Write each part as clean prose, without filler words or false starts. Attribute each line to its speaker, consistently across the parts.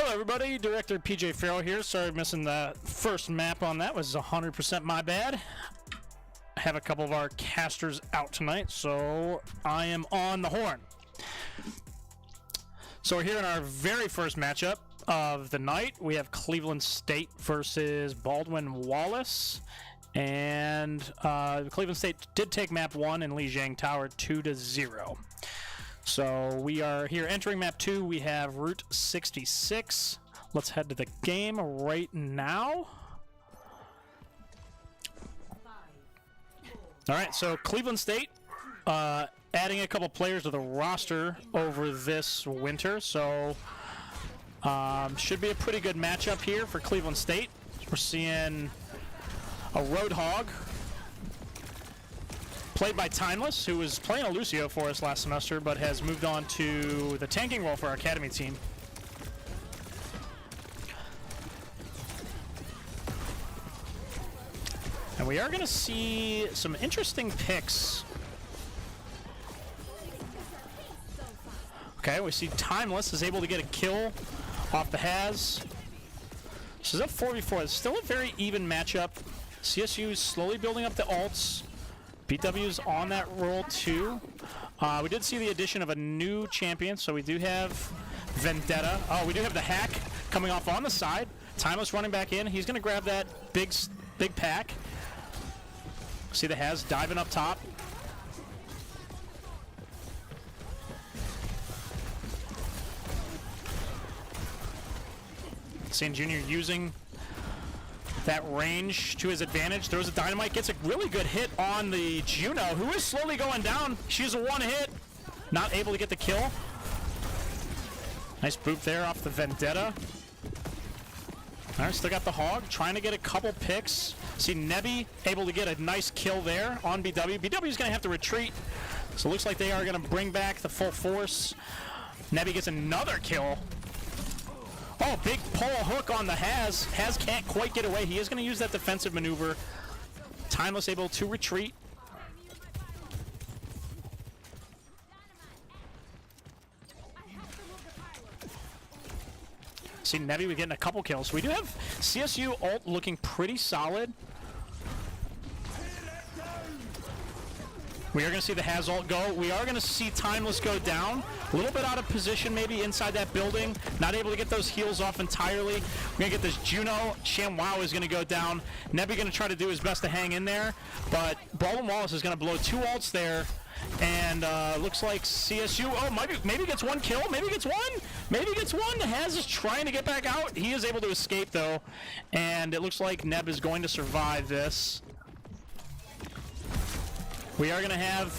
Speaker 1: Hello everybody, Director PJ Farrell here. Sorry missing the first map on that. Was 100% my bad. I have a couple of our casters out tonight, so I am on the horn. So we're here in our very first matchup of the night. We have Cleveland State versus Baldwin Wallace. And Cleveland State did take map 1 in Lijiang Tower 2-0. So we are here entering map 2. We have Route 66. Let's head to the game right now. All right, so Cleveland State adding a couple players to the roster over this winter. So should be a pretty good matchup here for Cleveland State. We're seeing a Roadhog, played by Timeless, who was playing a Lucio for us last semester, but has moved on to the tanking role for our academy team. And we are going to see some interesting picks. Okay, we see Timeless is able to get a kill off the Has. This is a 4v4. It's still a very even matchup. CSU is slowly building up the alts. BW's on that roll too. We did see the addition of a new champion, so we do have Vendetta. Oh, we do have the hack coming off on the side. Timeless running back in. He's going to grab that big pack. See the Has diving up top. San Jr. using that range to his advantage. Throws a dynamite, gets a really good hit on the Juno, who is slowly going down. She's a one hit, not able to get the kill. Nice boop there off the Vendetta. All right, still got the Hog, trying to get a couple picks. See Nebby able to get a nice kill there on BW. BW's gonna have to retreat, so it looks like they are gonna bring back the full force. Nebby gets another kill. Oh, big pull hook on the Has. Has can't quite get away. He is going to use that defensive maneuver. Timeless able to retreat. See Nebby, we're getting a couple kills. We do have CSU ult looking pretty solid. We are going to see the Has ult go. We are going to see Timeless go down. A little bit out of position maybe inside that building. Not able to get those heals off entirely. We're going to get this Juno. ShamWow is going to go down. Nebby going to try to do his best to hang in there. But Baldwin Wallace is going to blow 2 ults there. And looks like CSU, oh, maybe gets 1 kill. Maybe gets 1. Maybe gets 1. The Has is trying to get back out. He is able to escape though. And it looks like Neb is going to survive this. We are going to have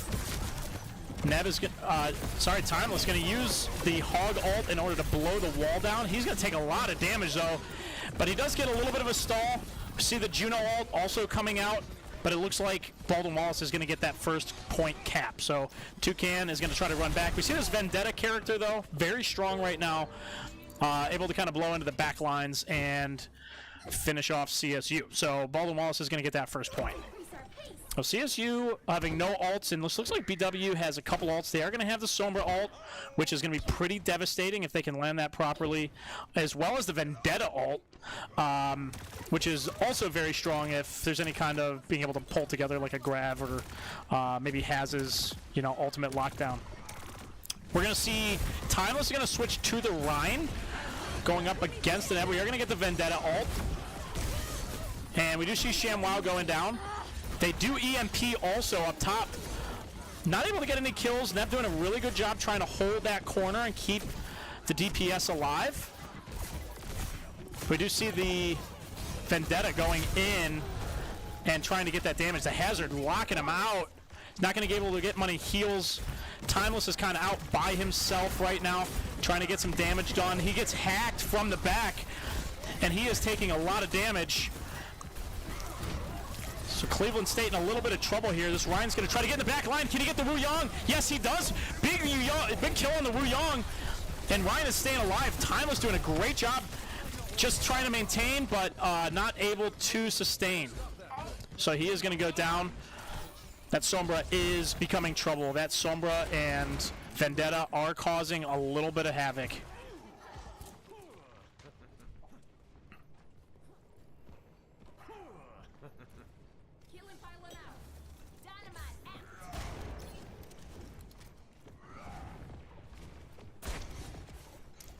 Speaker 1: Timeless going to use the Hog ult in order to blow the wall down. He's going to take a lot of damage though, but he does get a little bit of a stall. We see the Juno ult also coming out, but it looks like Baldwin Wallace is going to get that first point cap. So Toucan is going to try to run back. We see this Vendetta character though, very strong right now, able to kind of blow into the back lines and finish off CSU. So Baldwin Wallace is going to get that first point. So CSU having no ults, and this looks like BW has a couple ults. They are going to have the Sombra ult, which is going to be pretty devastating if they can land that properly, as well as the Vendetta ult, which is also very strong if there's any kind of being able to pull together like a Grav or maybe Haz's, ultimate lockdown. We're going to see Timeless is going to switch to the Rhine, going up against the Neb. We are going to get the Vendetta ult, and we do see ShamWow going down. They do EMP also up top. Not able to get any kills. Neb doing a really good job trying to hold that corner and keep the DPS alive. We do see the Vendetta going in and trying to get that damage. The Hazard locking him out. Not going to be able to get many heals. Timeless is kind of out by himself right now, trying to get some damage done. He gets hacked from the back, and he is taking a lot of damage. So Cleveland State in a little bit of trouble here. This Ryan's going to try to get in the back line. Can he get the Wu Yang? Yes, he does. Big kill on the Wu Yang. And Ryan is staying alive. Timeless doing a great job just trying to maintain, but not able to sustain. So he is going to go down. That Sombra is becoming trouble. That Sombra and Vendetta are causing a little bit of havoc.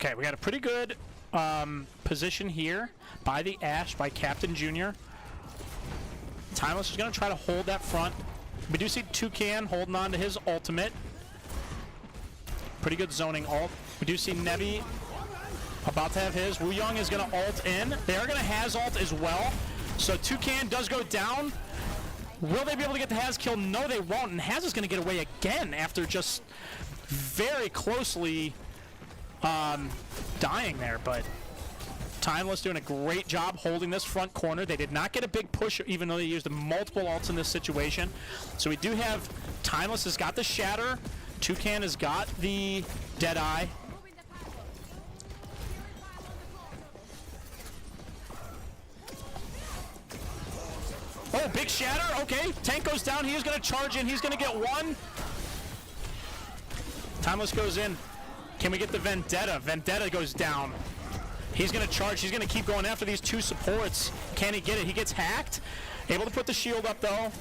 Speaker 1: Okay, we got a pretty good position here by the Ashe, by Captain Junior. Timeless is going to try to hold that front. We do see Toucan holding on to his ultimate. Pretty good zoning ult. We do see Nebi about to have his. Wu Young is going to ult in. They are going to Haz ult as well. So Toucan does go down. Will they be able to get the Haz kill? No, they won't. And Haz is going to get away again after just very closely dying there. But Timeless doing a great job holding this front corner. They did not get a big push, even though they used multiple ults in this situation. So we do have Timeless has got the Shatter. Toucan has got the Deadeye. Oh, big Shatter. Okay, tank goes down. He is going to charge in. He's going to get one. Timeless goes in. Can we get the Vendetta? Vendetta goes down. He's going to charge. He's going to keep going after these two supports. Can he get it? He gets hacked. Able to put the shield up, though.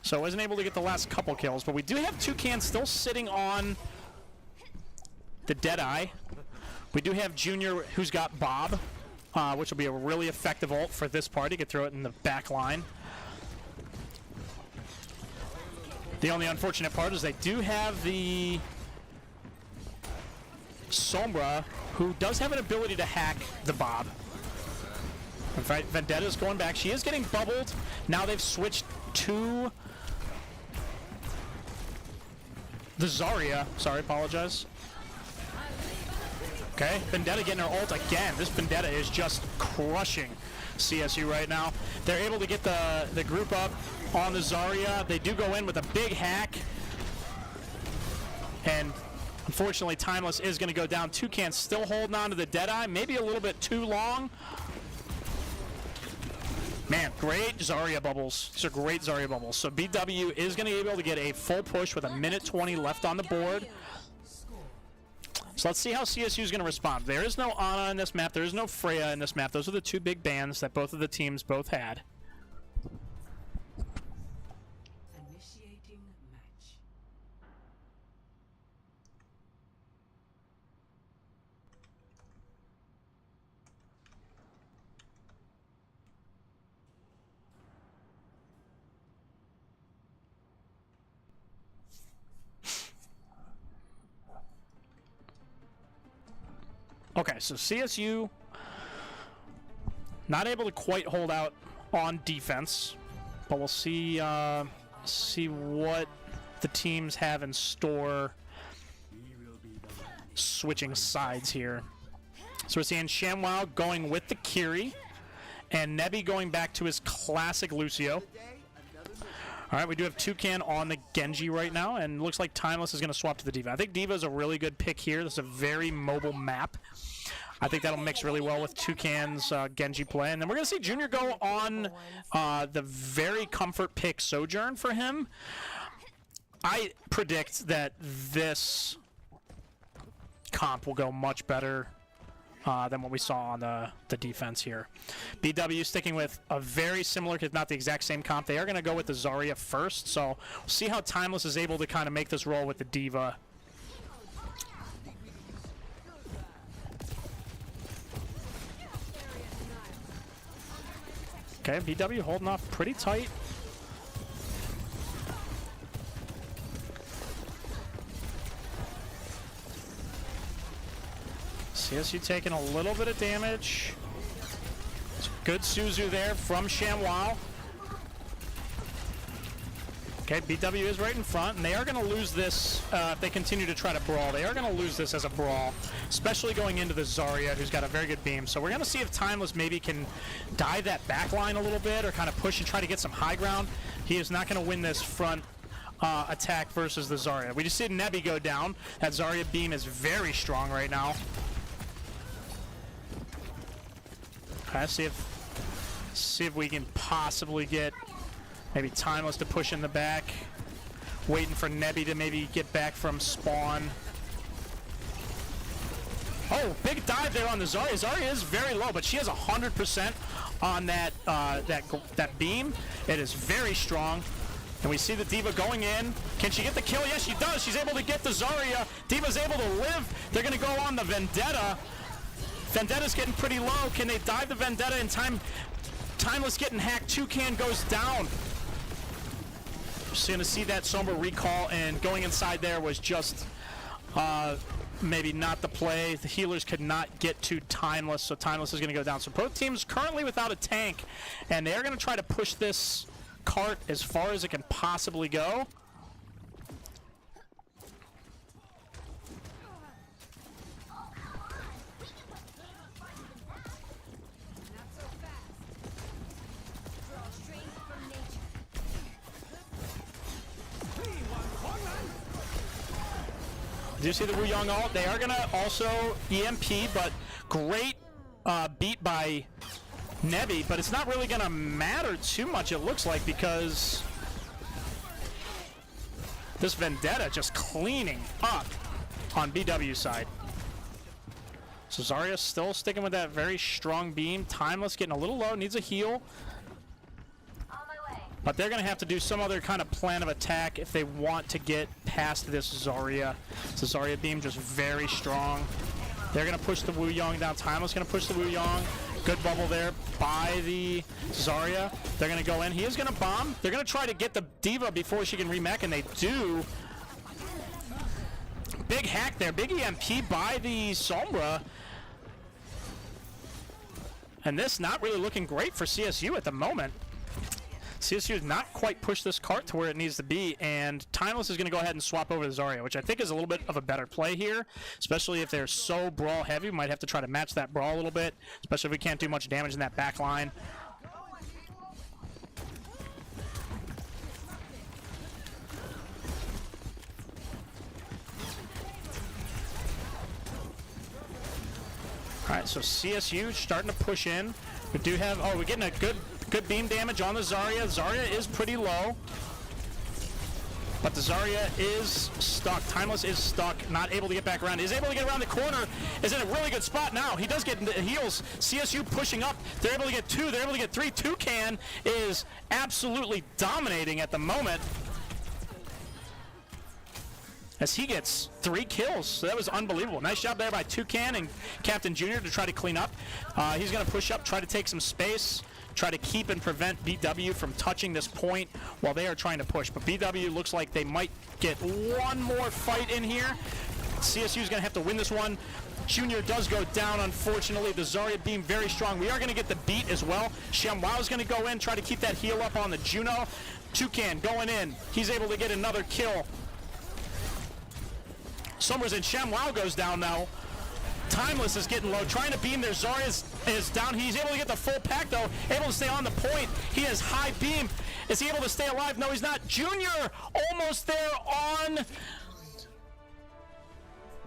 Speaker 1: So wasn't able to get the last couple kills. But we do have Toucan still sitting on the Deadeye. We do have Junior, who's got Bob, which will be a really effective ult for this party. You could throw it in the back line. The only unfortunate part is they do have the Sombra, who does have an ability to hack the Bob. In fact, Vendetta's going back. She is getting bubbled. Now they've switched to the Zarya. Sorry, apologize. Okay, Vendetta getting her ult again. This Vendetta is just crushing CSU right now. They're able to get the group up on the Zarya. They do go in with a big hack. And unfortunately, Timeless is going to go down. Toucan still holding on to the Deadeye. Maybe a little bit too long. Man, great Zarya bubbles. These are great Zarya bubbles. So BW is going to be able to get a full push with a minute 20 left on the board. So let's see how CSU is going to respond. There is no Ana in this map. There is no Freya in this map. Those are the two big bans that both of the teams both had. Initiating match. Okay, so CSU not able to quite hold out on defense, but we'll see what the teams have in store switching sides here. So we're seeing ShamWow going with the Kiri and Nebi going back to his classic Lucio. All right, we do have Toucan on the Genji right now, and looks like Timeless is going to swap to the D.Va. I think D.Va is a really good pick here. This is a very mobile map. I think that'll mix really well with Toucan's Genji play. And then we're going to see Junior go on the very comfort pick Sojourn for him. I predict that this comp will go much better than what we saw on the defense here. BW sticking with a very similar, if not the exact same comp. They are going to go with the Zarya first, so we'll see how Timeless is able to kind of make this roll with the D.Va. Okay, BW holding off pretty tight. CSU taking a little bit of damage. Good Suzu there from ShamWow. Okay, BW is right in front, and they are going to lose this if they continue to try to brawl. They are going to lose this as a brawl, especially going into the Zarya, who's got a very good beam. So we're going to see if Timeless maybe can dive that back line a little bit or kind of push and try to get some high ground. He is not going to win this front attack versus the Zarya. We just see Nebi go down. That Zarya beam is very strong right now. Okay, see if we can possibly get maybe Timeless to push in the back. Waiting for Nebi to maybe get back from spawn. Oh, big dive there on the Zarya. Zarya is very low, but she has 100% on that beam. It is very strong. And we see the D.Va going in. Can she get the kill? Yes, she does. She's able to get the Zarya. D.Va's able to live. They're going to go on the Vendetta. Vendetta's getting pretty low. Can they dive the Vendetta in time? Timeless getting hacked. Toucan goes down. Just going to see that Sombra recall, and going inside there was just maybe not the play. The healers could not get to Timeless, so Timeless is going to go down. So both teams currently without a tank, and they're going to try to push this cart as far as it can possibly go. Do you see the Wu Yang ult? They are going to also EMP, but great beat by Nebi, but it's not really going to matter too much, it looks like, because this Vendetta just cleaning up on BW's side. So Zarya still sticking with that very strong beam. Timeless getting a little low, needs a heal. But they're going to have to do some other kind of plan of attack if they want to get past this Zarya. So Zarya beam just very strong. They're going to push the Wu Yang down. Timeless going to push the Wu Yang. Good bubble there by the Zarya. They're going to go in. He is going to bomb. They're going to try to get the D.Va before she can remech, and they do. Big hack there. Big EMP by the Sombra. And this not really looking great for CSU at the moment. CSU has not quite pushed this cart to where it needs to be, and Timeless is going to go ahead and swap over to Zarya, which I think is a little bit of a better play here, especially if they're so brawl heavy. We might have to try to match that brawl a little bit, especially if we can't do much damage in that back line. All right, so CSU starting to push in. We do have, we're getting a good beam damage on the Zarya. Zarya is pretty low, but the Zarya is stuck. Timeless is stuck, not able to get back around. Is able to get around the corner, is in a really good spot now. He does get into heals. CSU pushing up. They're able to get two. They're able to get three. Toucan is absolutely dominating at the moment, as he gets 3 kills. So that was unbelievable. Nice job there by Toucan and Captain Junior to try to clean up. He's going to push up, try to take some space, try to keep and prevent BW from touching this point while they are trying to push. But BW looks like they might get one more fight in here. CSU is going to have to win this one. Junior does go down, unfortunately. The Zarya beam very strong. We are going to get the beat as well. ShamWow is going to go in, try to keep that heal up on the Juno. Toucan going in. He's able to get another kill. Sombra's in. ShamWow goes down now. Timeless is getting low, trying to beam there. Zarya is down. He's able to get the full pack, though. Able to stay on the point. He has high beam. Is he able to stay alive? No, he's not. Junior almost there on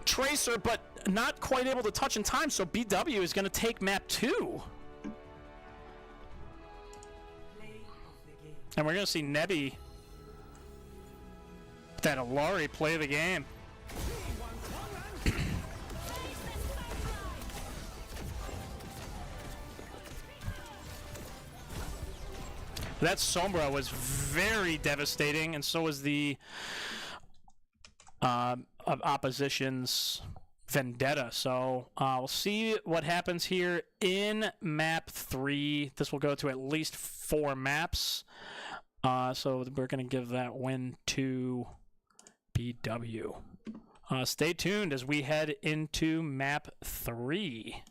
Speaker 1: Tracer, but not quite able to touch in time, so BW is going to take map 2. And we're going to see Nebi, that Alari, play the game. That Sombra was very devastating, and so was the opposition's Vendetta. So we'll see what happens here in map 3. This will go to at least 4 maps. So we're going to give that win to BW. Stay tuned as we head into map 3.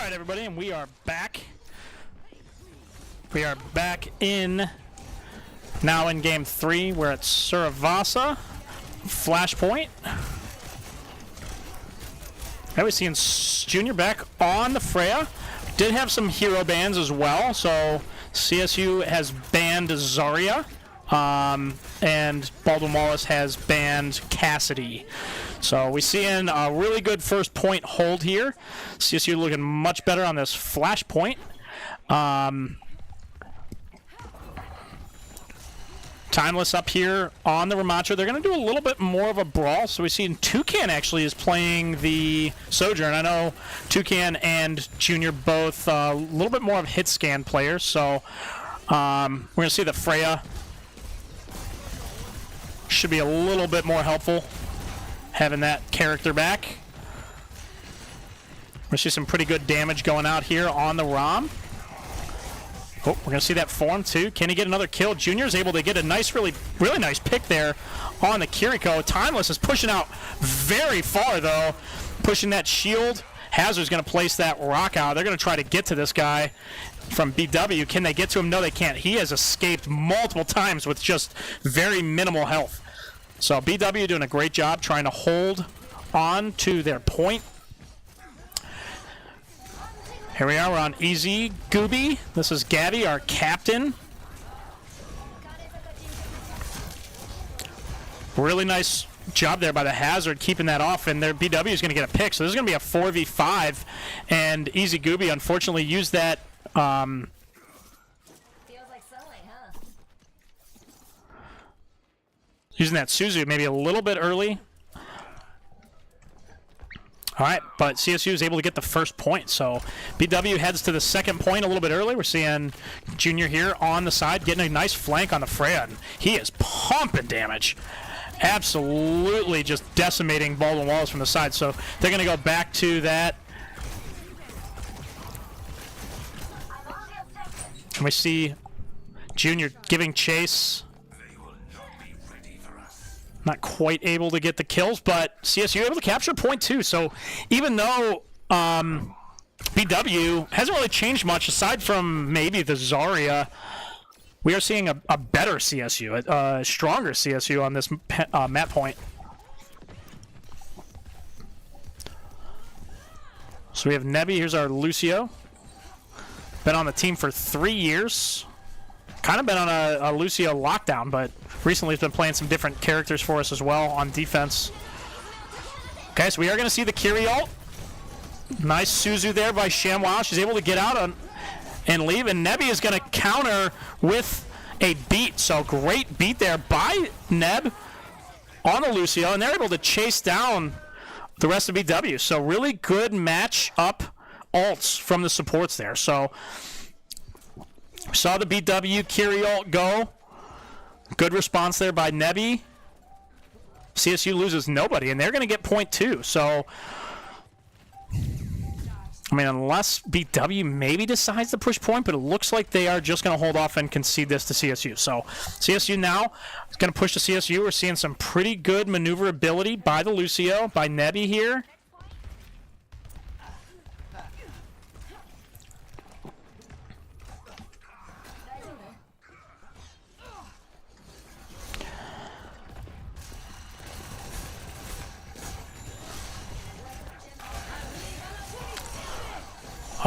Speaker 1: Alright, everybody, and we are back. We are back in, now in game 3. We're at Suravasa, Flashpoint. Now we're seeing Junior back on the Freya. Did have some hero bans as well, so CSU has banned Zarya, and Baldwin Wallace has banned Cassidy. So we're seeing a really good first point hold here. CSU looking much better on this Flashpoint. Timeless up here on the Ramattra. They're going to do a little bit more of a brawl. So we've seen Toucan actually is playing the Sojourn. I know Toucan and Junior both a little bit more of hit scan players. So we're going to see the Freya should be a little bit more helpful having that character back. We're going to see some pretty good damage going out here on the Rom. Oh, we're going to see that form too. Can he get another kill? Junior's able to get a nice, really nice pick there on the Kiriko. Timeless is pushing out very far though, pushing that shield. Hazard's going to place that rock out. They're going to try to get to this guy from BW. Can they get to him? No, they can't. He has escaped multiple times with just very minimal health. So BW doing a great job trying to hold on to their point. Here we are, we're on Easy Gooby. This is Gabby, our captain. Really nice job there by the Hazard, keeping that off, and their BW is going to get a pick. So this is going to be a 4v5, and Easy Gooby unfortunately used that. Feels like sewing, huh? Using that Suzu maybe a little bit early. All right, but CSU is able to get the first point, so BW heads to the second point a little bit early. We're seeing Junior here on the side getting a nice flank on the Freya, and he is pumping damage. Absolutely just decimating Baldwin Wallace from the side, so they're going to go back to that. And we see Junior giving chase. Not quite able to get the kills, but CSU able to capture point too. So even though BW hasn't really changed much aside from maybe the Zarya, we are seeing a better CSU, a stronger CSU on this map point. So we have Nebby. Here's our Lucio. Been on the team for 3 years. Kind of been on a Lucio lockdown, but recently he's been playing some different characters for us as well on defense. Okay, so we are going to see the Kiri ult. Nice Suzu there by ShamWow. She's able to get out and leave, and Nebby is going to counter with a beat. So great beat there by Neb on the Lucio, and they're able to chase down the rest of BW. So really good match up ults from the supports there. So saw the BW Kiri ult go. Good response there by Nebby. CSU loses nobody, and they're going to get point 2. So, I mean, unless BW maybe decides to push point, but it looks like they are just going to hold off and concede this to CSU. So, CSU now is going to push to CSU. We're seeing some pretty good maneuverability by the Lucio, by Nebby here.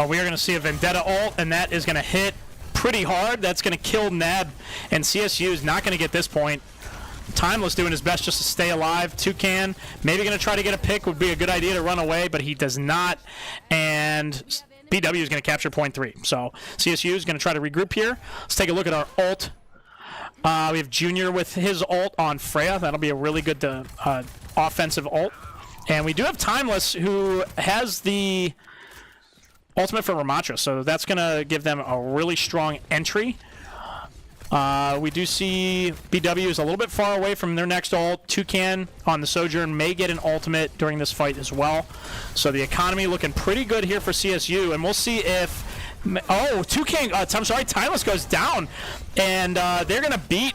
Speaker 1: We are going to see a Vendetta ult, and that is going to hit pretty hard. That's going to kill Neb, and CSU is not going to get this point. Timeless doing his best just to stay alive. Toucan maybe going to try to get a pick. Would be a good idea to run away, but he does not. And BW is going to capture point 3. So CSU is going to try to regroup here. Let's take a look at our ult. We have Junior with his ult on Freya. That'll be a really good offensive ult. And we do have Timeless, who has the ultimate for Ramattra, so that's going to give them a really strong entry. We do see BW is a little bit far away from their next ult. Toucan on the Sojourn may get an ultimate during this fight as well. So the economy looking pretty good here for CSU, and we'll see if... Oh, Toucan... I'm sorry, Timeless goes down, and they're going to beat...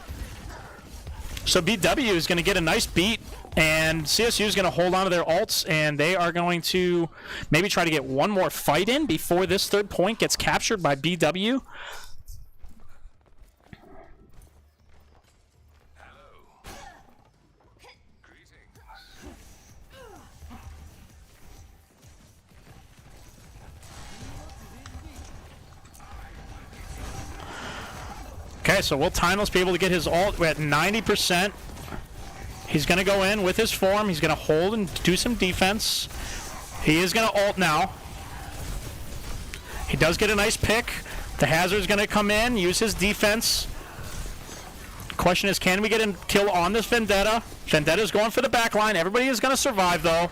Speaker 1: So BW is going to get a nice beat And CSU is going to hold on to their ults, and they are going to maybe try to get one more fight in before this third point gets captured by BW. Okay, so will Timeless be able to get his ult? We're at 90%. He's going to go in with his form. He's going to hold and do some defense. He is going to ult now. He does get a nice pick. The Hazard's going to come in, use his defense. Question is, can we get a kill on this Vendetta? Vendetta's going for the back line. Everybody is going to survive, though.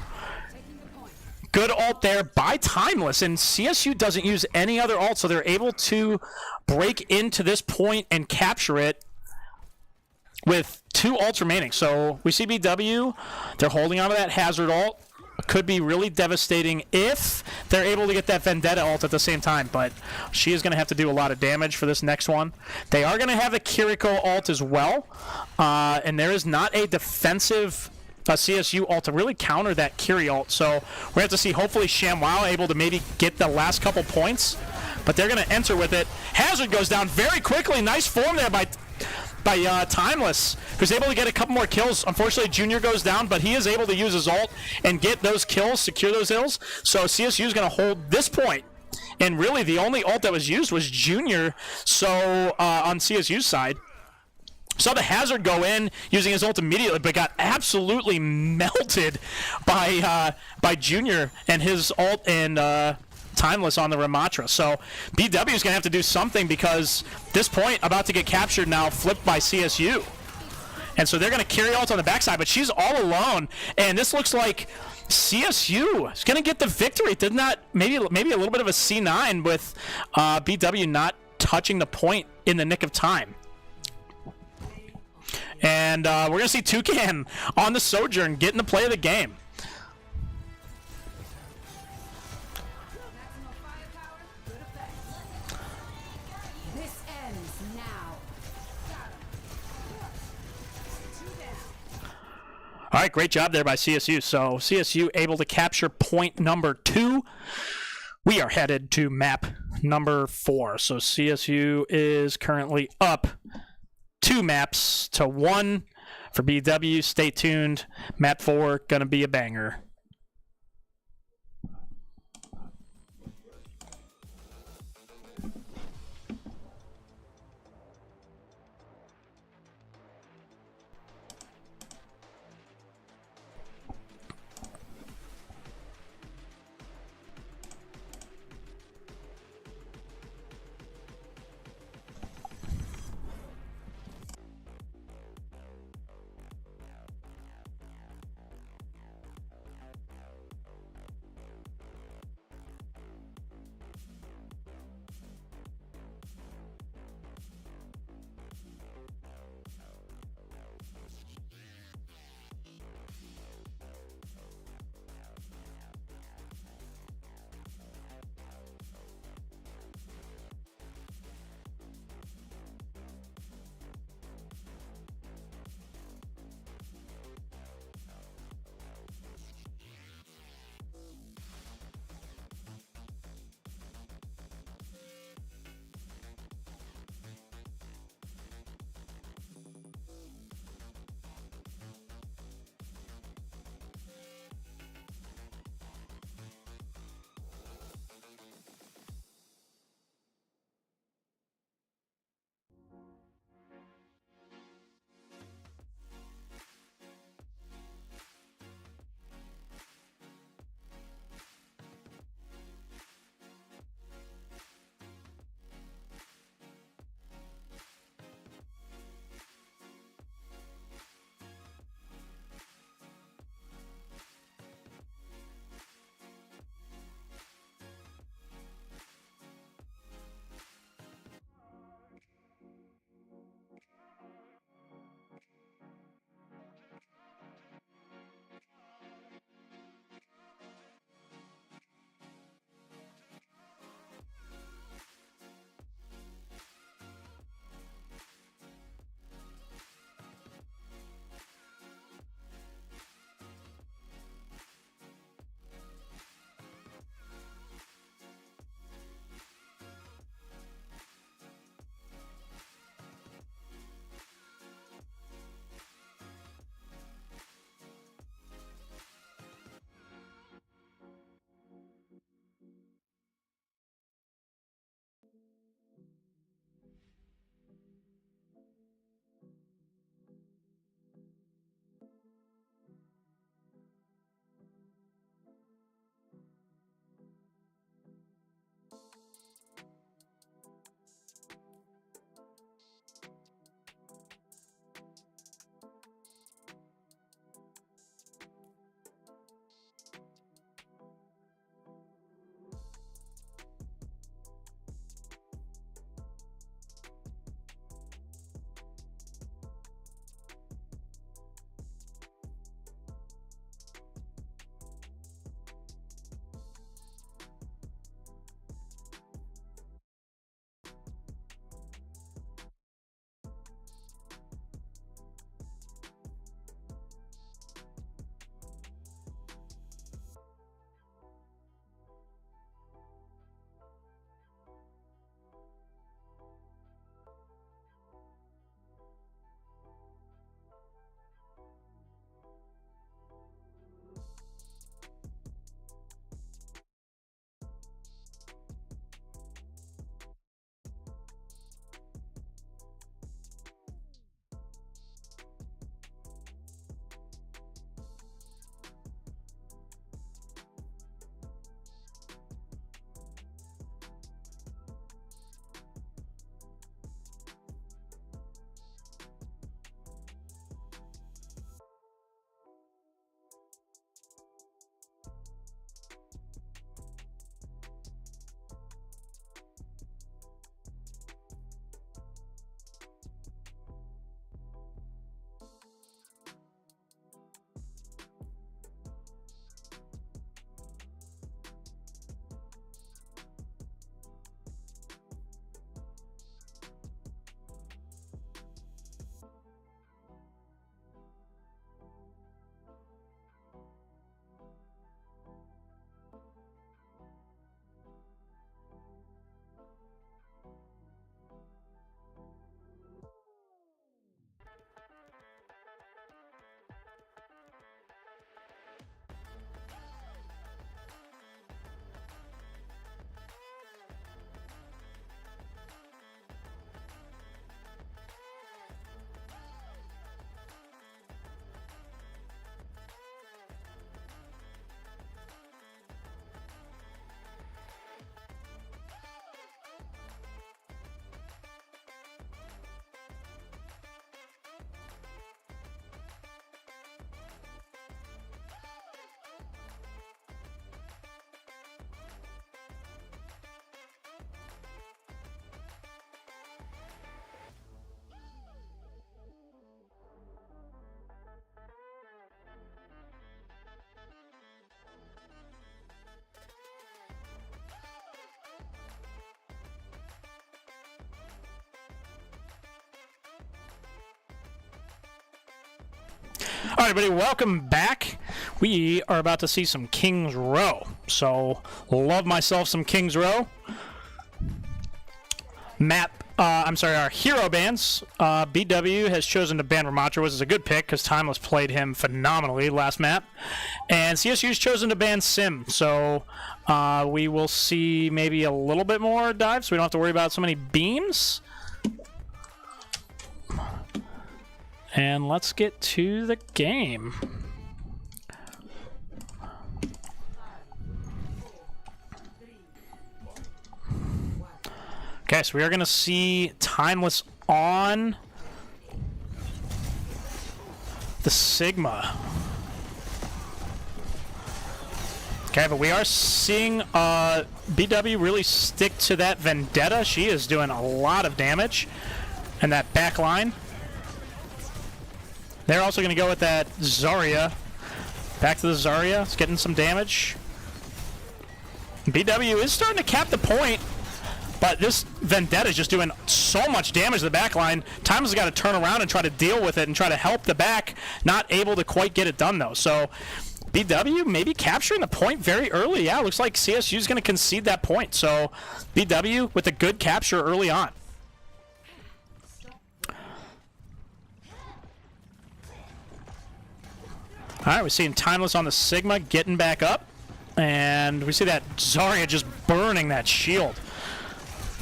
Speaker 1: Good ult there by Timeless, and CSU doesn't use any other ult, so they're able to break into this point and capture it with 2 ults remaining. So we see BW, they're holding on to that Hazard ult. Could be really devastating if they're able to get that Vendetta ult at the same time, but she is going to have to do a lot of damage for this next one. They are going to have a Kiriko ult as well, and there is not a defensive CSU ult to really counter that Kiri ult. So we're going to have to see, hopefully, ShamWow able to maybe get the last couple points, but they're going to enter with it. Hazard goes down very quickly. Nice form there by Timeless, who's able to get a couple more kills. Unfortunately, Junior goes down, but he is able to use his ult and get those kills, secure those kills. So CSU is going to hold this point. And really, the only ult that was used was Junior, so on CSU's side. Saw the Hazard go in using his ult immediately, but got absolutely melted by Junior and his ult and Timeless on the Ramatra. So BW is going to have to do something, because this point about to get captured now, flipped by CSU. And so they're going to carry ult on the backside, but she's all alone. And this looks like CSU is going to get the victory. Did not maybe a little bit of a C9 with BW not touching the point in the nick of time. And we're going to see Toucan on the Sojourn getting the play of the game. All right, great job there by CSU. So CSU able to capture point number 2. We are headed to map number 4. So CSU is currently up 2 maps to 1 for BW. Stay tuned. Map 4 gonna be a banger. All right, everybody, welcome back. We are about to see some Kings Row. So, love myself some Kings Row. Our hero bans. BW has chosen to ban Ramattra, which is a good pick because Timeless played him phenomenally last map. And CSU's chosen to ban Sim. So, we will see maybe a little bit more dives. So we don't have to worry about so many beams. And let's get to the game. Okay, so we are going to see Timeless on the Sigma. Okay, but we are seeing BW really stick to that Vendetta. She is doing a lot of damage in that back line. They're also going to go with that Zarya. Back to the Zarya. It's getting some damage. BW is starting to cap the point, but this Vendetta is just doing so much damage to the back line. Timeless has got to turn around and try to deal with it and try to help the back. Not able to quite get it done, though. So BW maybe capturing the point very early. Yeah, looks like CSU is going to concede that point. So BW with a good capture early on. All right, we're seeing Timeless on the Sigma getting back up. And we see that Zarya just burning that shield.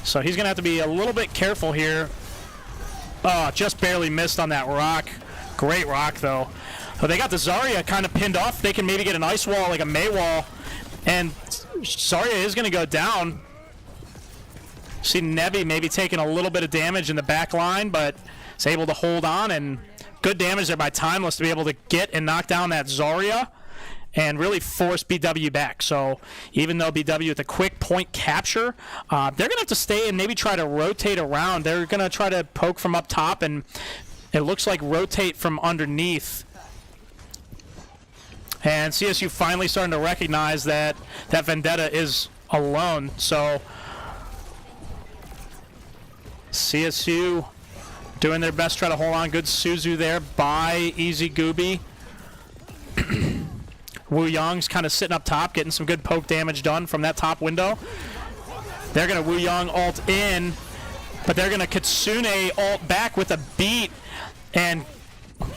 Speaker 1: So he's going to have to be a little bit careful here. Oh, just barely missed on that rock. Great rock, though. But they got the Zarya kind of pinned off. They can maybe get an ice wall, like a May wall. And Zarya is going to go down. See Nebi maybe taking a little bit of damage in the back line, but is able to hold on, and good damage there by Timeless to be able to get and knock down that Zarya and really force BW back. So even though BW with a quick point capture, they're going to have to stay and maybe try to rotate around. They're going to try to poke from up top, and it looks like rotate from underneath. And CSU finally starting to recognize that that Vendetta is alone. So CSU doing their best, try to hold on. Good Suzu there by Easy Gooby. Wu Yang's kind of sitting up top, getting some good poke damage done from that top window. They're going to Wu Yang ult in, but they're going to Kitsune ult back with a beat. And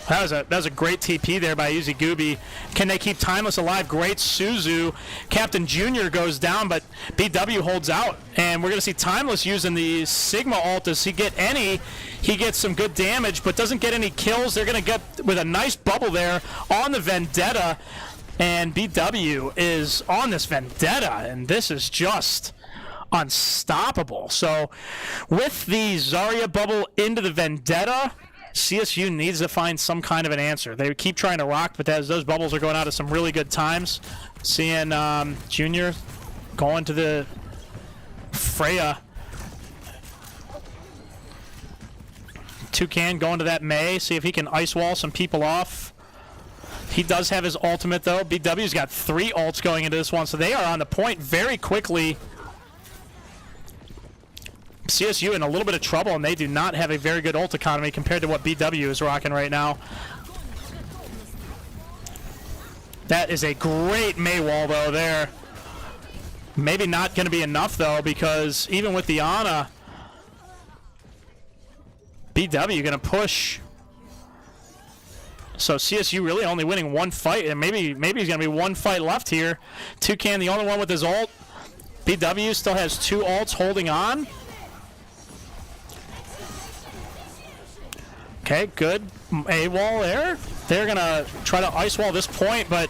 Speaker 1: that was a great TP there by Easy Gooby. Can they keep Timeless alive? Great Suzu. Captain Junior goes down, but BW holds out. And we're going to see Timeless using the Sigma ult. Does he get any? He gets some good damage, but doesn't get any kills. They're going to get with a nice bubble there on the Vendetta. And BW is on this Vendetta, and this is just unstoppable. So with the Zarya bubble into the Vendetta, CSU needs to find some kind of an answer. They keep trying to rock, but as those bubbles are going out at some really good times. Seeing Junior going to the Freya. Toucan going to that May, see if he can ice wall some people off. He does have his ultimate, though. BW's got 3 ults going into this one, so they are on the point very quickly. CSU in a little bit of trouble, and they do not have a very good ult economy compared to what BW is rocking right now. That is a great May wall, though, there. Maybe not going to be enough, though, because even with the Ana, BW going to push. So CSU really only winning 1 fight, and maybe he's going to be 1 fight left here. Toucan, the only one with his ult. BW still has 2 ults holding on. Okay, good A-wall there. They're going to try to ice wall this point, but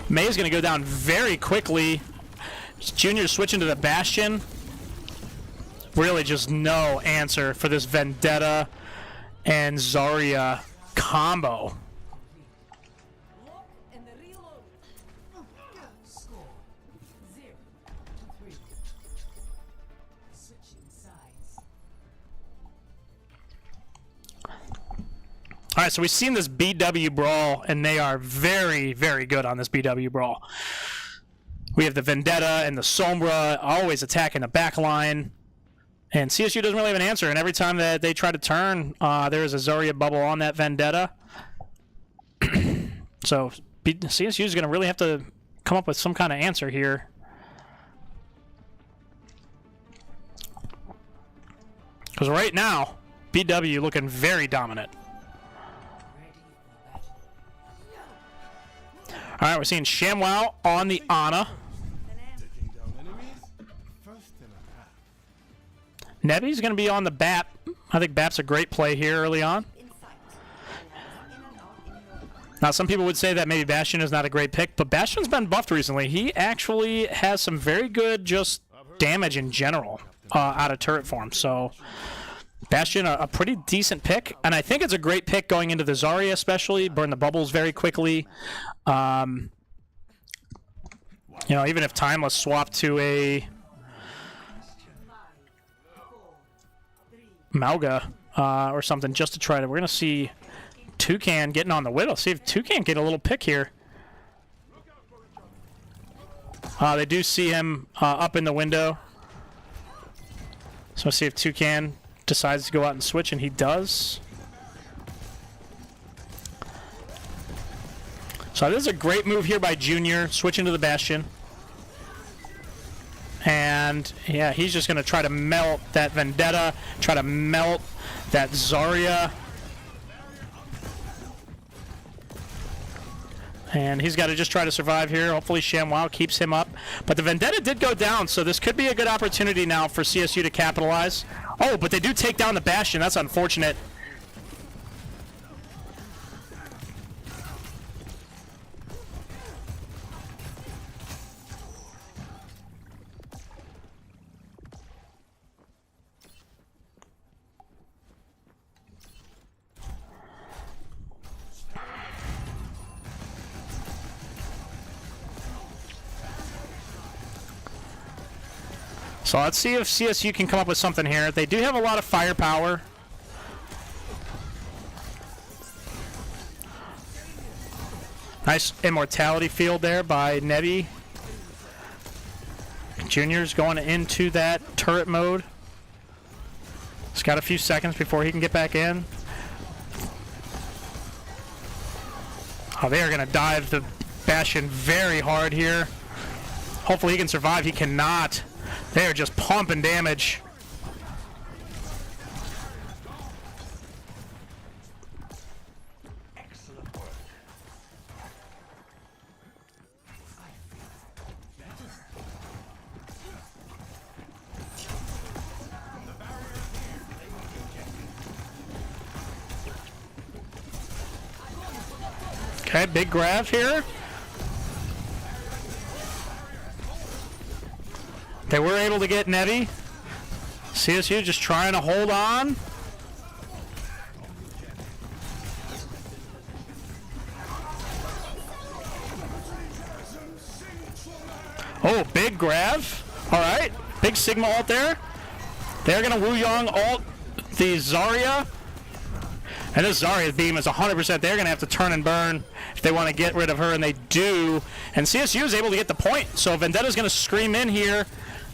Speaker 1: May's going to go down very quickly. Junior switching to the Bastion. Really just no answer for this Vendetta and Zarya combo. All right, so we've seen this BW Brawl, and they are very, very good on this BW Brawl. We have the Vendetta and the Sombra always attacking the back line, and CSU doesn't really have an answer, and every time that they try to turn, there is a Zarya bubble on that Vendetta. So CSU is going to really have to come up with some kind of answer here. Because right now, BW looking very dominant. All right, we're seeing ShamWow on the Ana. Nebi's going to be on the BAP. I think BAP's a great play here early on. Now, some people would say that maybe Bastion is not a great pick, but Bastion's been buffed recently. He actually has some very good just damage in general out of turret form. So Bastion, a pretty decent pick, and I think it's a great pick going into the Zarya especially. Burn the bubbles very quickly. You know, even if Timeless swapped to a Mauga or something just to try to... We're going to see Toucan getting on the Widow. See if Toucan get a little pick here. They do see him up in the window. So we'll see if Toucan decides to go out and switch, and he does. So this is a great move here by Junior, switching to the Bastion. And yeah, he's just going to try to melt that Vendetta, try to melt that Zarya. And he's got to just try to survive here. Hopefully ShamWow keeps him up. But the Vendetta did go down, so this could be a good opportunity now for CSU to capitalize. Oh, but they do take down the Bastion. That's unfortunate. So let's see if CSU can come up with something here. They do have a lot of firepower. Nice immortality field there by Nebi. Junior's going into that turret mode. He's got a few seconds before he can get back in. Oh, they are going to dive the Bastion very hard here. Hopefully he can survive. He cannot. They are just pumping damage. Okay, big grab here. They were able to get Nebi. CSU just trying to hold on. Oh, big grab. All right, big Sigma ult there. They're going to Wu Yang ult the Zarya. And this Zarya beam is 100%. They're going to have to turn and burn if they want to get rid of her, and they do. And CSU is able to get the point. So Vendetta's going to scream in here.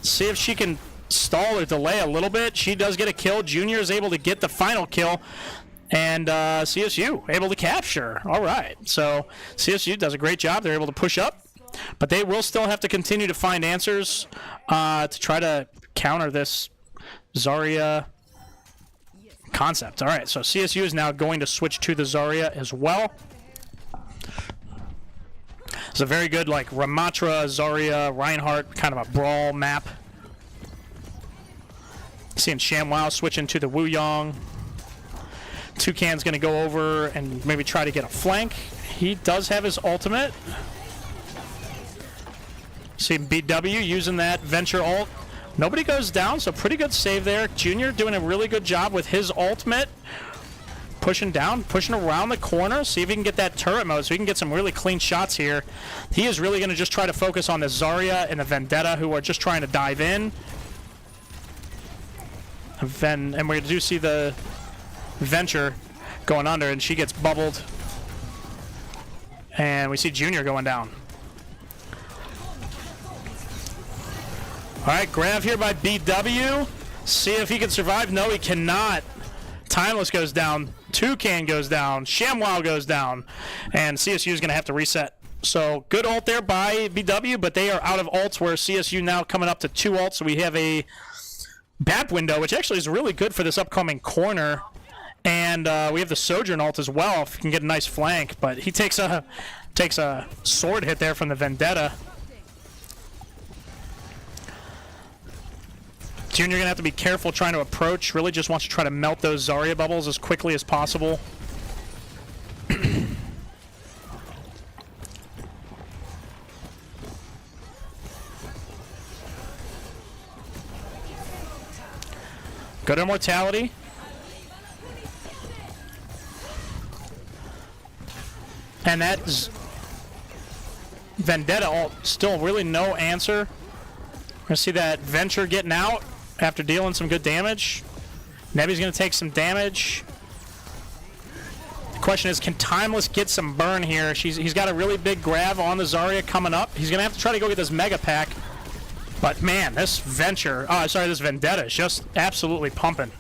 Speaker 1: See if she can stall or delay a little bit. She does get a kill. Junior is able to get the final kill. And CSU able to capture. All right. So CSU does a great job. They're able to push up. But they will still have to continue to find answers to try to counter this Zarya concept. All right. So CSU is now going to switch to the Zarya as well. It's a very good, like, Ramatra, Zarya, Reinhardt, kind of a brawl map. Seeing ShamWow switching to the Wu Yang. Toucan's going to go over and maybe try to get a flank. He does have his ultimate. Seeing BW using that Venture ult. Nobody goes down, so pretty good save there. Junior doing a really good job with his ultimate. Pushing down, pushing around the corner, see if he can get that turret mode so he can get some really clean shots here. He is really going to just try to focus on the Zarya and the Vendetta, who are just trying to dive in. And we do see the Venture going under, and she gets bubbled. And we see Junior going down. All right, grab here by BW. See if he can survive. No, he cannot. Timeless goes down. Toucan goes down. ShamWow goes down. And CSU is going to have to reset. So good ult there by BW, but they are out of ults where CSU now coming up to 2 ults. So we have a BAP window, which actually is really good for this upcoming corner. And we have the Sojourn ult as well, if you can get a nice flank. But he takes a sword hit there from the Vendetta. Junior going to have to be careful trying to approach. Really just wants to try to melt those Zarya bubbles as quickly as possible. Good immortality. And that's Vendetta ult. Still really no answer. We're going to see that Venture getting out after dealing some good damage. Nebby's going to take some damage. The question is, can Timeless get some burn here? He's got a really big grab on the Zarya coming up. He's going to have to try to go get this Mega Pack. But man, this this Vendetta is just absolutely pumping.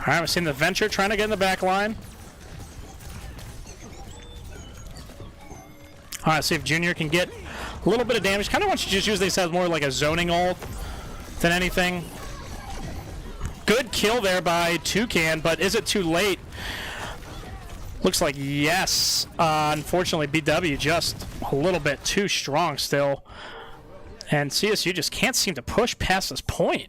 Speaker 1: All right, we've seen the Venture trying to get in the back line. All right, see if Junior can get a little bit of damage. Kind of wants to just use this as more like a zoning ult than anything. Good kill there by Toucan, but is it too late? Looks like yes. Unfortunately, BW just a little bit too strong still. And CSU just can't seem to push past this point.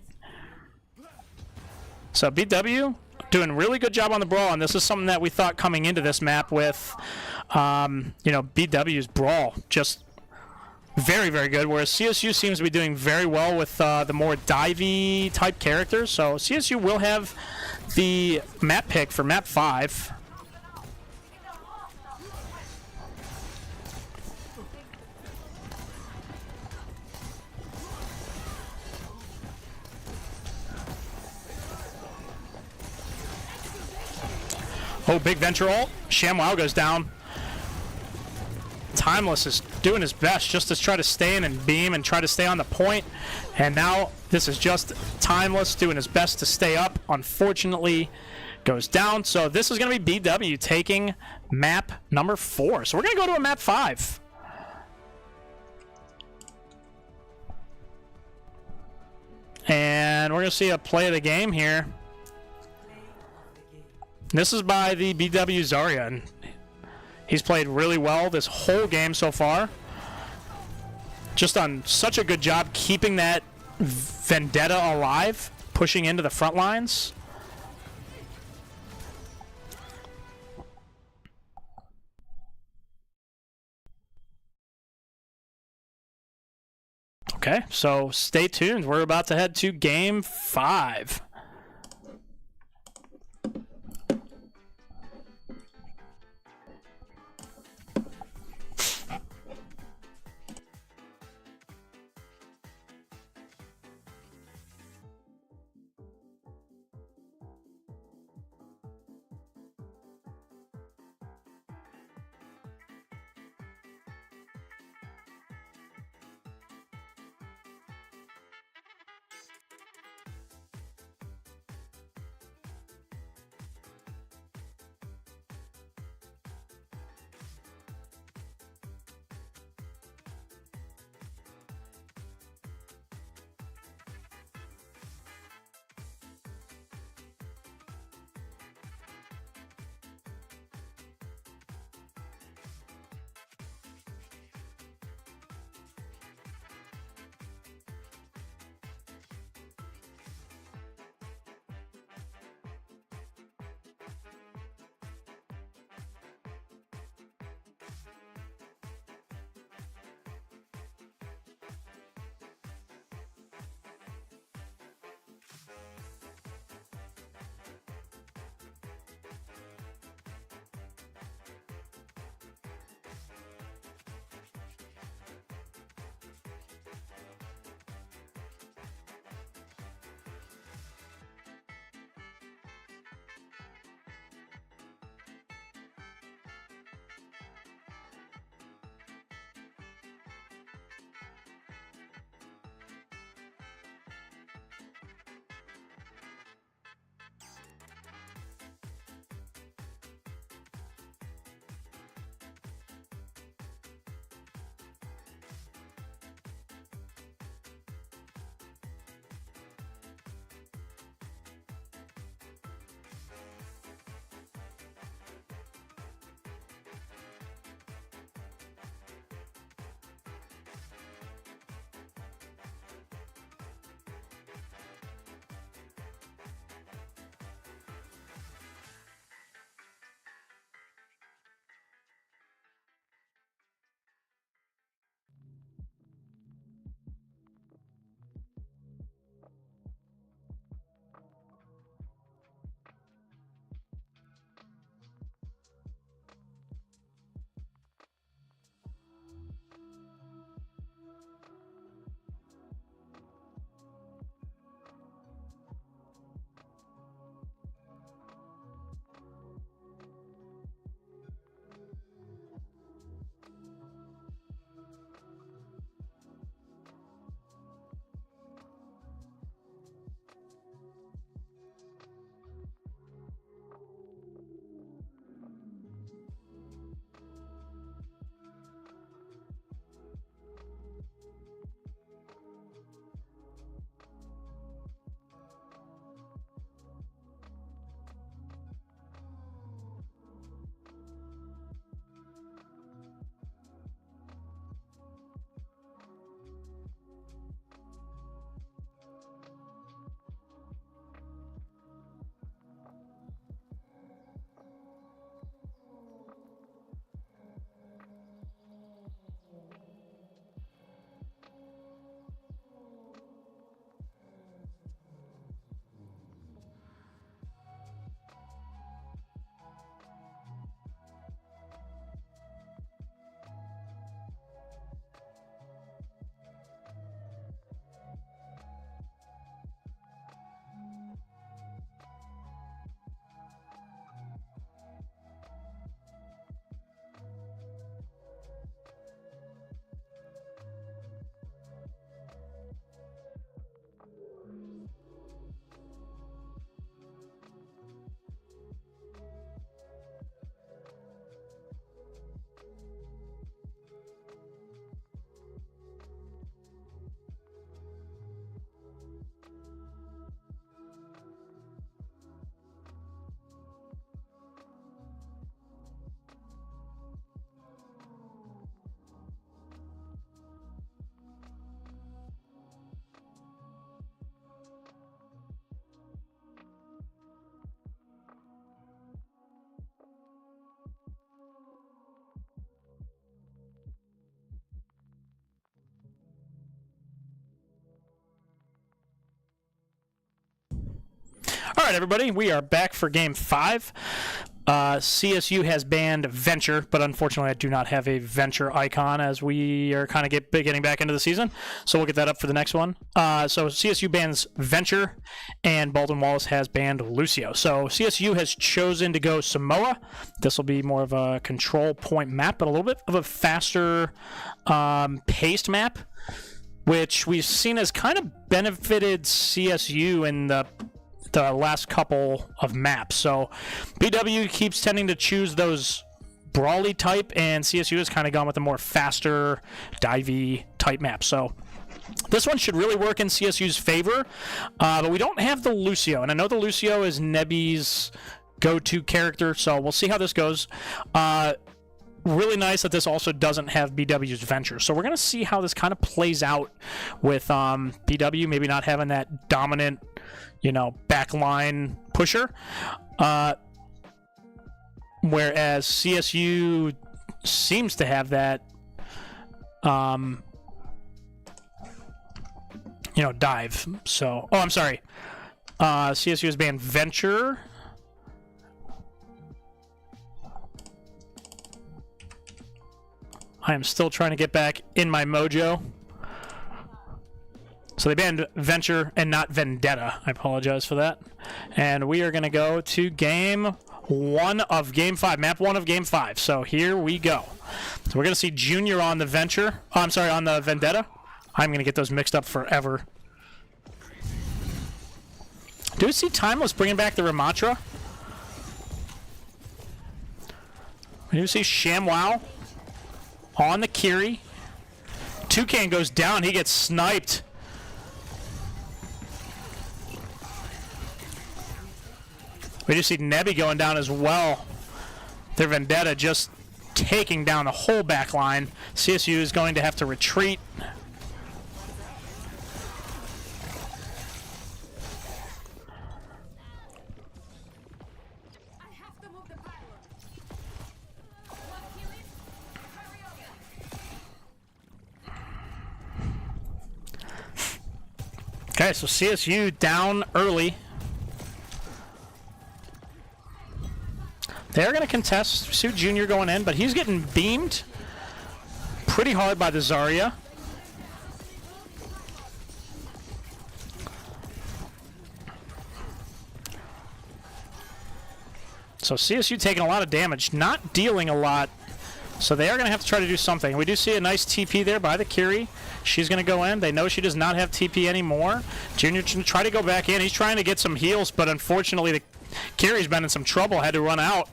Speaker 1: So BW doing a really good job on the brawl, and this is something that we thought coming into this map with, BW's brawl. Just very, very good, whereas CSU seems to be doing very well with the more divey type characters. So CSU will have the map pick for map 5. Oh, big Venture ult. ShamWow goes down. Timeless is doing his best just to try to stay in and beam and try to stay on the point. And now this is just Timeless doing his best to stay up. Unfortunately, goes down. So this is going to be BW taking map number 4. So we're going to go to a map 5. And we're going to see a play of the game here. This is by the BW Zarya, and he's played really well this whole game so far. Just done such a good job keeping that Vendetta alive, pushing into the front lines. Okay, so stay tuned. We're about to head to game 5. All right, everybody, we are back for Game 5. CSU has banned Venture, but unfortunately I do not have a Venture icon as we are kind of getting back into the season, so we'll get that up for the next one. So CSU bans Venture, and Baldwin Wallace has banned Lucio. So CSU has chosen to go Samoa. This will be more of a control point map, but a little bit of a faster paced map, which we've seen has kind of benefited CSU in the last couple of maps. So BW keeps tending to choose those brawly type, and CSU has kind of gone with a more faster divey type map. So this one should really work in CSU's favor, but we don't have the Lucio, and I know the Lucio is Nebby's go-to character, so we'll see how this goes. Really nice that this also doesn't have BW's Venture, so we're going to see how this kind of plays out with BW maybe not having that dominant, you know, backline pusher, whereas CSU seems to have that, you know, dive. So, oh, I'm sorry. CSU has banned Venture. I am still trying to get back in my mojo. So they banned Venture and not Vendetta. I apologize for that. And we are going to go to Game 1 of Game 5. Map 1 of Game 5. So here we go. So we're going to see Junior on the Venture. Oh, I'm sorry, on the Vendetta. I'm going to get those mixed up forever. Do we see Timeless bringing back the Ramatra? We do see ShamWow on the Kiri. Toucan goes down. He gets sniped. We just see Nebby going down as well. Their Vendetta just taking down the whole back line. CSU is going to have to retreat. Okay, so CSU down early. They're going to contest. Sue Jr. going in, but he's getting beamed pretty hard by the Zarya. So CSU taking a lot of damage, not dealing a lot. So they are going to have to try to do something. We do see a nice TP there by the Kiri. She's going to go in. They know she does not have TP anymore. Junior try to go back in. He's trying to get some heals, but unfortunately the Kiri's been in some trouble, had to run out.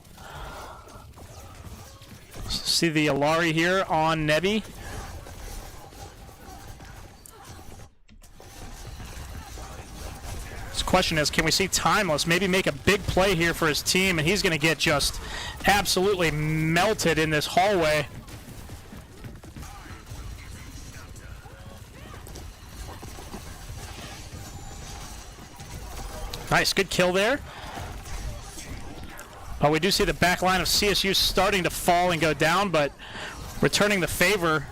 Speaker 1: See the Alari here on Nebby. This question is, can we see Timeless maybe make a big play here for his team, and he's going to get just absolutely melted in this hallway. Nice, good kill there. Oh, we do see the back line of CSU starting to fall and go down, but returning the favor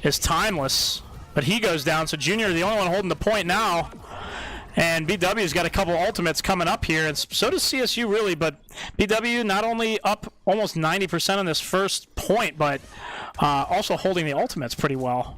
Speaker 1: is Timeless. But he goes down, so Junior the only one holding the point now. And BW's got a couple ultimates coming up here, and so does CSU really, but BW not only up almost 90% on this first point, but also holding the ultimates pretty well.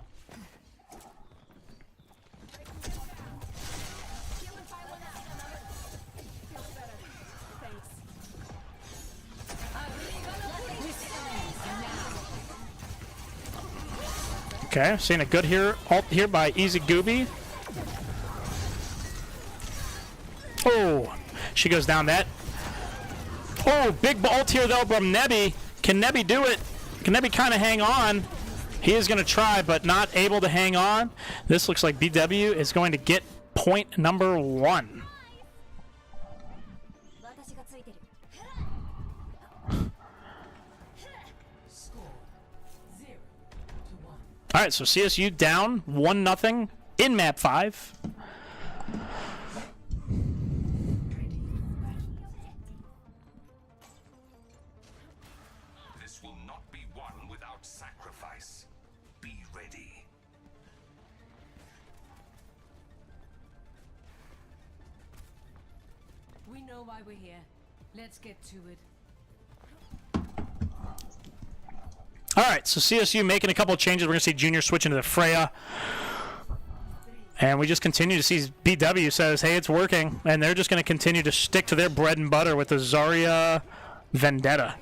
Speaker 1: Okay, seeing a good ult here by Easy Gooby. Oh, she goes down that. Oh, big ult here though from Nebby. Can Nebby do it? Can Nebby kind of hang on? He is going to try, but not able to hang on. This looks like BW is going to get point number 1. All right, so CSU down 1-0 in map 5.
Speaker 2: This will not be won without sacrifice. Be ready.
Speaker 3: know why we're here. Let's get to it.
Speaker 1: All right, so CSU making a couple of changes. We're going to see Junior switch into the Freya. And we just continue to see BW says, hey, it's working. And they're just going to continue to stick to their bread and butter with the Zarya Vendetta.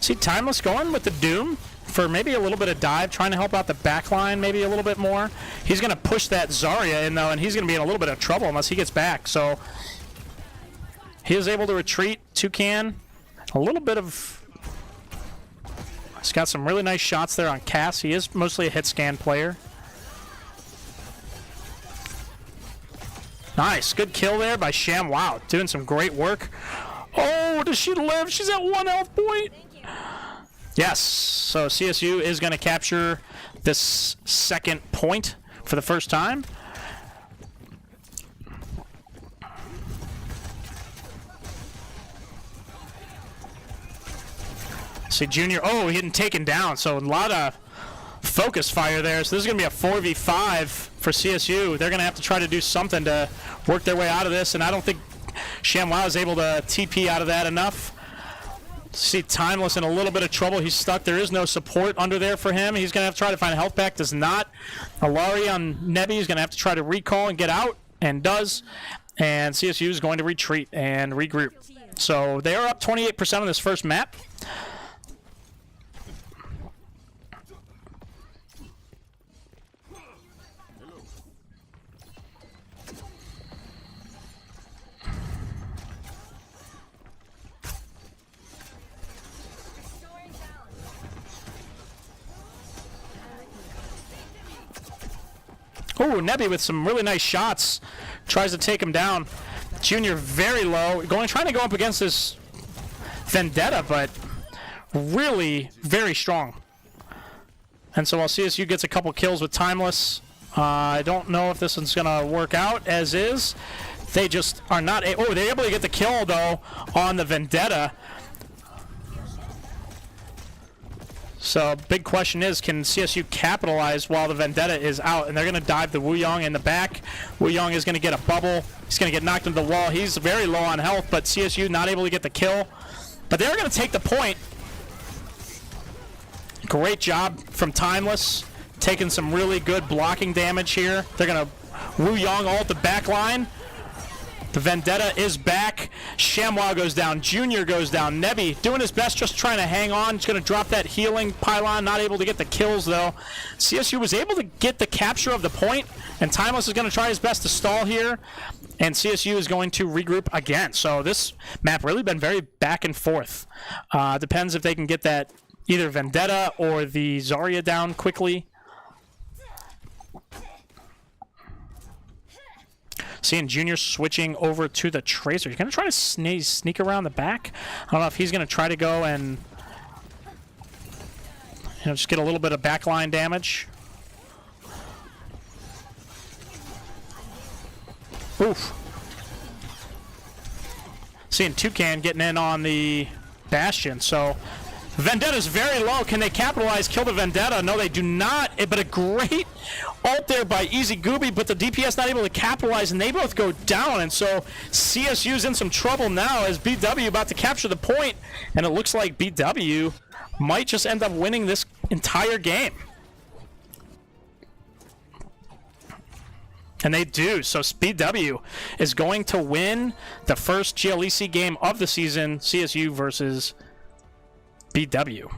Speaker 1: See Timeless going with the Doom for maybe a little bit of dive, trying to help out the back line maybe a little bit more. He's going to push that Zarya in, though, and he's going to be in a little bit of trouble unless he gets back. So he is able to retreat. Toucan, a little bit of... He's got some really nice shots there on Cass. He is mostly a hit scan player. Nice. Good kill there by Sham. Wow, doing some great work. Oh, does she live? She's at 1 health point. Yes, so CSU is going to capture this second point for the first time. See Junior, oh, he didn't taken down, so a lot of focus fire there. So this is going to be a 4v5 for CSU. They're going to have to try to do something to work their way out of this, and I don't think ShamWow is able to TP out of that enough. See Timeless in a little bit of trouble. He's stuck. There is no support under there for him. He's going to have to try to find a health pack. Does not. Alari on Nebi is going to have to try to recall and get out, and does. And CSU is going to retreat and regroup. So they are up 28% on this first map. Oh, Nebi with some really nice shots. Tries to take him down. Junior very low. Trying to go up against this Vendetta, but really very strong. And so while CSU gets a couple kills with Timeless, I don't know if this one's going to work out as is. They just are not... Oh, they're able to get the kill, though, on the Vendetta. So big question is, can CSU capitalize while the Vendetta is out? And they're going to dive the Wuyong in the back. Wuyong is going to get a bubble. He's going to get knocked into the wall. He's very low on health, but CSU not able to get the kill. But they're going to take the point. Great job from Timeless. Taking some really good blocking damage here. They're going to Wuyong ult the back line. The Vendetta is back. ShamWow goes down. Junior goes down. Nebi doing his best, just trying to hang on. He's going to drop that healing pylon. Not able to get the kills, though. CSU was able to get the capture of the point, and Timeless is going to try his best to stall here. And CSU is going to regroup again. So this map really been very back and forth. Depends if they can get that either Vendetta or the Zarya down quickly. Seeing Junior switching over to the Tracer. He's going to try to sneak around the back. I don't know if he's going to try to go and just get a little bit of backline damage. Oof. Seeing Toucan getting in on the Bastion. So Vendetta's very low. Can they capitalize, kill the Vendetta? No, they do not. But a great ult there by Easy Gooby, but the DPS not able to capitalize, and they both go down. And so CSU's in some trouble now as BW about to capture the point, and it looks like BW might just end up winning this entire game. And they do. So BW is going to win the first GLEC game of the season, CSU versus BW.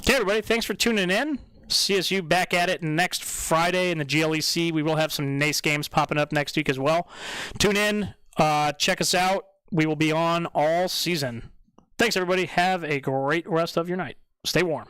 Speaker 1: Okay, everybody, thanks for tuning in. CSU back at it next Friday in the GLEC. We will have some NACE games popping up next week as well. Tune in, check us out. We will be on all season. Thanks, everybody. Have a great rest of your night. Stay warm.